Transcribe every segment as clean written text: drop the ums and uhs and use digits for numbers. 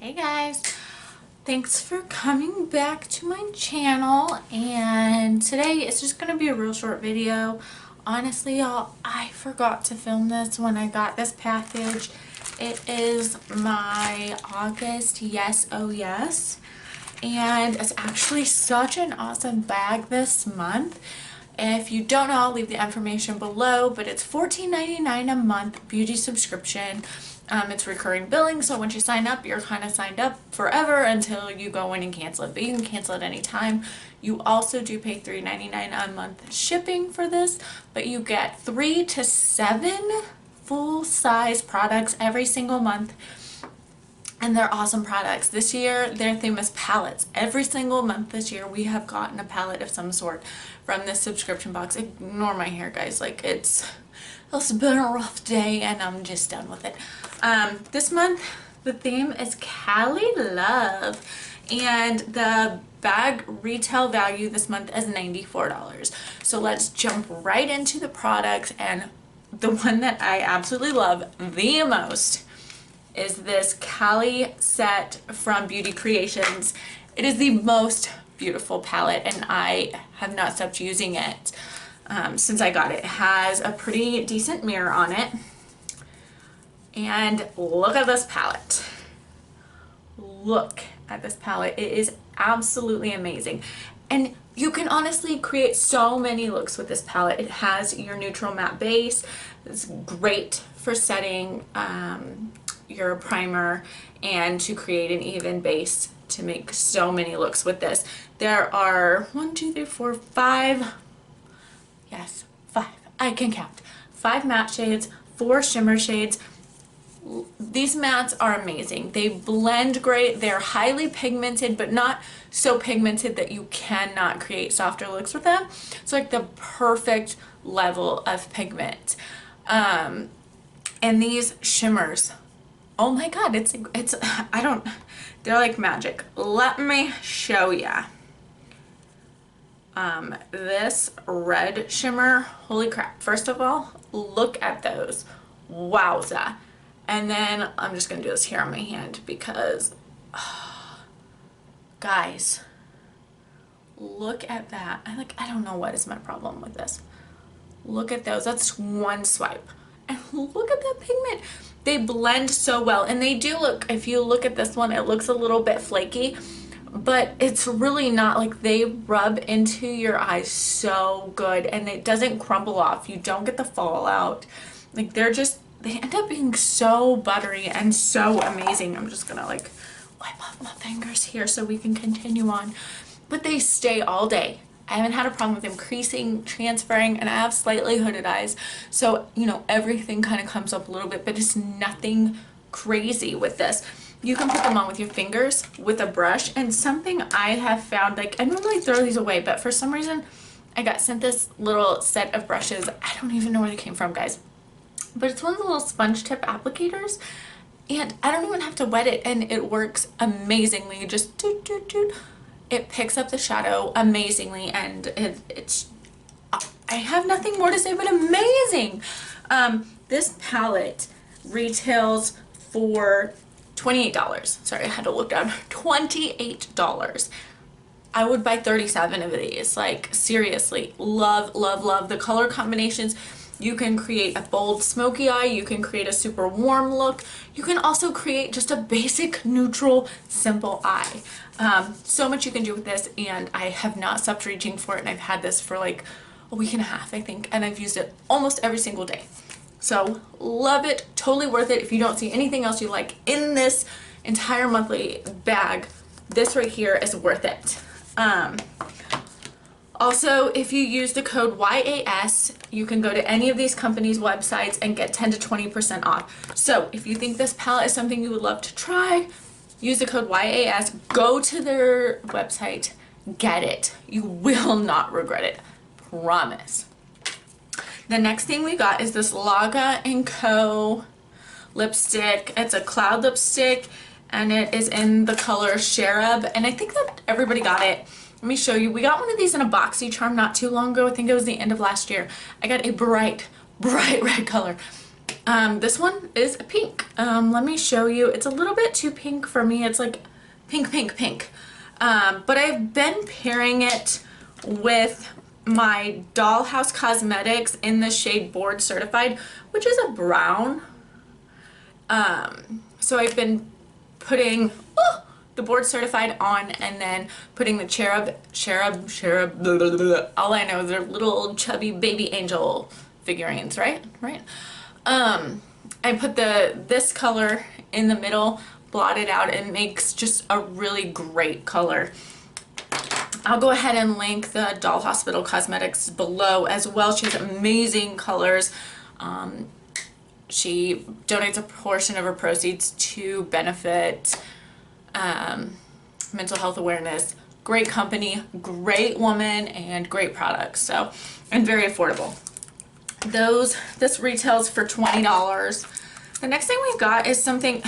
Hey guys, thanks for coming back to my channel, and today it's just going to be a real short video. Honestly y'all, I forgot to film this when I got this package. It is my August Yes Oh Yes, and it's actually such an awesome bag this month. If you don't know, I'll leave the information below, but it's $14.99 a month beauty subscription. It's recurring billing, so once you sign up, you're kind of signed up forever until you go in and cancel it, but you can cancel it anytime. You also do pay $3.99 a month shipping for this, but you get 3 to 7 full-size products every single month. And they're awesome products. This year, their theme is palettes. Every single month this year, we have gotten a palette of some sort from this subscription box. Ignore my hair, guys. Like, it's been a rough day, and I'm just done with it. This month, the theme is Cali Love. And the bag retail value this month is $94. So let's jump right into the products. And the one that I absolutely love the most is this Cali set from Beauty Creations. It is the most beautiful palette, and I have not stopped using it since I got it. It has a pretty decent mirror on it, and look at this palette. Look at this palette. It is absolutely amazing, and you can honestly create so many looks with this palette. It has your neutral matte base. It's great for setting your primer and to create an even base to make so many looks with this. There are 1, 2, 3, 4, 5, yes, 5, I can count, 5 matte shades, 4 shimmer shades. These mattes are amazing. They blend great. They're highly pigmented, but not so pigmented that you cannot create softer looks with them. It's like the perfect level of pigment. And these shimmers, oh my god, they're like magic. Let me show ya. This red shimmer, holy crap. First of all, look at those. Wowza. And then I'm just gonna do this here on my hand because, guys, look at that. I don't know what is my problem with this. Look at those. That's one swipe. And look at that pigment. They blend so well, and they do look, if you look at this one, it looks a little bit flaky, but it's really not. Like, they rub into your eyes so good, and it doesn't crumble off. You don't get the fallout. Like, they end up being so buttery and so amazing. I'm just gonna like wipe off my fingers here so we can continue on, but they stay all day. I haven't had a problem with them creasing, transferring, and I have slightly hooded eyes, so you know, everything kind of comes up a little bit, but it's nothing crazy with this. You can put them on with your fingers, with a brush, and something I have found, like, I normally throw these away, but for some reason I got sent this little set of brushes. I don't even know where they came from, guys, but it's one of the little sponge tip applicators, and I don't even have to wet it, and it works amazingly. Just doot, doot, doot. It picks up the shadow amazingly, and it's I have nothing more to say but amazing. This palette retails for $28. Sorry, I had to look down. $28. I would buy 37 of these. Like, seriously, love, love, love the color combinations. You can create a bold smoky eye, you can create a super warm look, you can also create just a basic neutral simple eye. So much you can do with this, and I have not stopped reaching for it, and I've had this for like a week and a half, I think, and I've used it almost every single day. So love it, totally worth it. If you don't see anything else you like in this entire monthly bag, this right here is worth it. Also, if you use the code YAS, you can go to any of these companies' websites and get 10 to 20% off. So if you think this palette is something you would love to try, use the code YAS, go to their website, get it. You will not regret it. Promise. The next thing we got is this Laga & Co. lipstick. It's a cloud lipstick, and it is in the color Cherub, and I think that everybody got it. Let me show you. We got one of these in a BoxyCharm not too long ago. I think it was the end of last year. I got a bright red color. This one is pink. Let me show you. It's a little bit too pink for me. It's like pink, pink, pink. But I've been pairing it with my Dollhouse Cosmetics in the shade Board Certified, which is a brown. So I've been putting the Board Certified on, and then putting the cherub, blah, blah, blah. All I know is they're little chubby baby angel figurines, right? I put this color in the middle, blot it out, and it makes just a really great color. I'll go ahead and link the Doll Hospital Cosmetics below as well. She has amazing colors. She donates a portion of her proceeds to benefit mental health awareness. Great company, great woman, and great products. So, and very affordable. This retails for $20. The next thing we've got is something,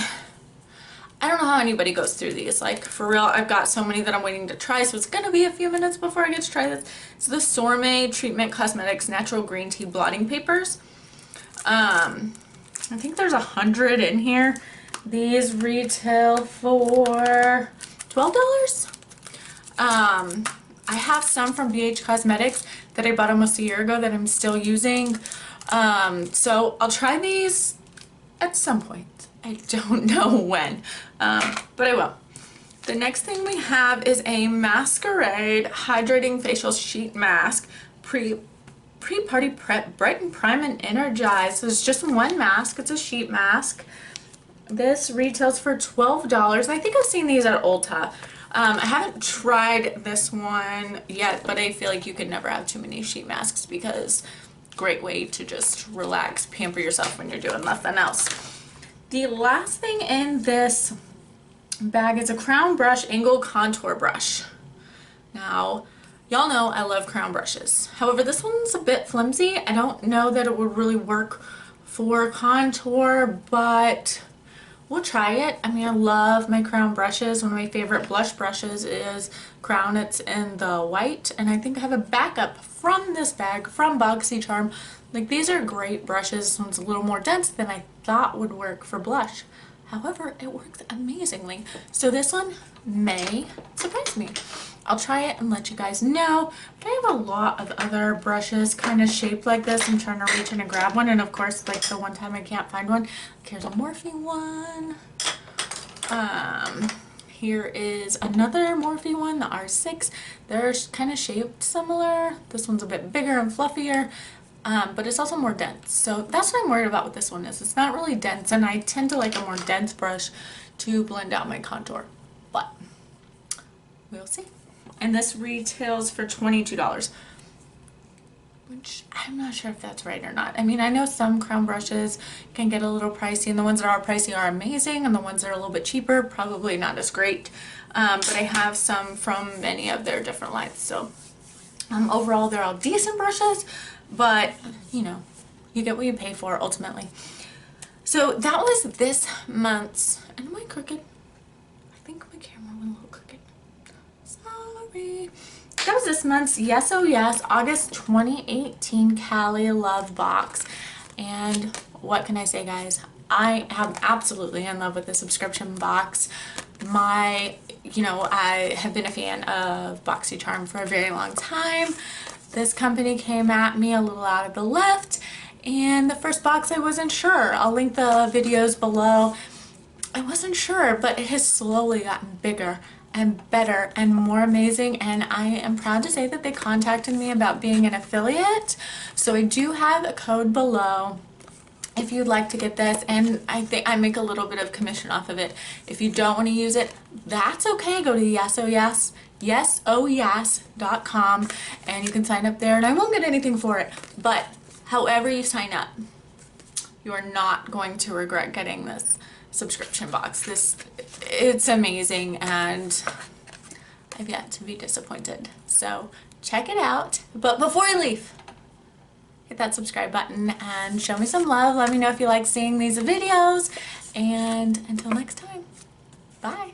I don't know how anybody goes through these. Like, for real, I've got so many that I'm waiting to try, so it's gonna be a few minutes before I get to try this. It's the Sorme Treatment Cosmetics Natural Green Tea Blotting Papers. I think there's 100 in here. These retail for $12. I have some from BH Cosmetics that I bought almost a year ago that I'm still using. So I'll try these at some point. I don't know when, but I will. The next thing we have is a Masquerade Hydrating Facial Sheet Mask. Pre-party prep, brighten, prime, and energize. So it's just one mask. It's a sheet mask. This retails for $12. I think I've seen these at Ulta. I haven't tried this one yet, but I feel like you could never have too many sheet masks, because great way to just relax, pamper yourself when you're doing nothing else. The last thing in this bag is a Crown Brush Angle Contour Brush. Now, y'all know I love crown brushes. However, this one's a bit flimsy. I don't know that it would really work for contour, but we'll try it. I mean, I love my crown brushes. One of my favorite blush brushes is Crown. It's in the white, and I think I have a backup from this bag from BoxyCharm. Like, these are great brushes. This one's a little more dense than I thought would work for blush. However, it works amazingly. So this one may surprise me. I'll try it and let you guys know. But I have a lot of other brushes kind of shaped like this. I'm trying to reach in and grab one. And of course, like the one time I can't find one, here's a Morphe one. Here is another Morphe one, the R6. They're kind of shaped similar. This one's a bit bigger and fluffier. But it's also more dense. So that's what I'm worried about with this one, is it's not really dense, and I tend to like a more dense brush to blend out my contour. But we'll see. And this retails for $22, which I'm not sure if that's right or not. I mean, I know some crown brushes can get a little pricey, and the ones that are pricey are amazing, and the ones that are a little bit cheaper, probably not as great. But I have some from many of their different lines. So overall, they're all decent brushes. But, you know, you get what you pay for ultimately. So that was this month's, and am I crooked? I think my camera went a little crooked. Sorry. That was this month's Yes Oh Yes August 2018 Cali Love box. And what can I say, guys? I am absolutely in love with the subscription box. I have been a fan of BoxyCharm for a very long time. This company came at me a little out of the left, and the first box I wasn't sure. I'll link the videos below. I wasn't sure, but it has slowly gotten bigger and better and more amazing, and I am proud to say that they contacted me about being an affiliate. So I do have a code below if you'd like to get this, and I think I make a little bit of commission off of it. If you don't want to use it, that's okay. Go to yesohyes.com and you can sign up there, and I won't get anything for it, but however you sign up, you are not going to regret getting this subscription box. It's amazing, and I've yet to be disappointed. So check it out. But before I leave, hit that subscribe button and show me some love. Let me know if you like seeing these videos, and until next time, bye.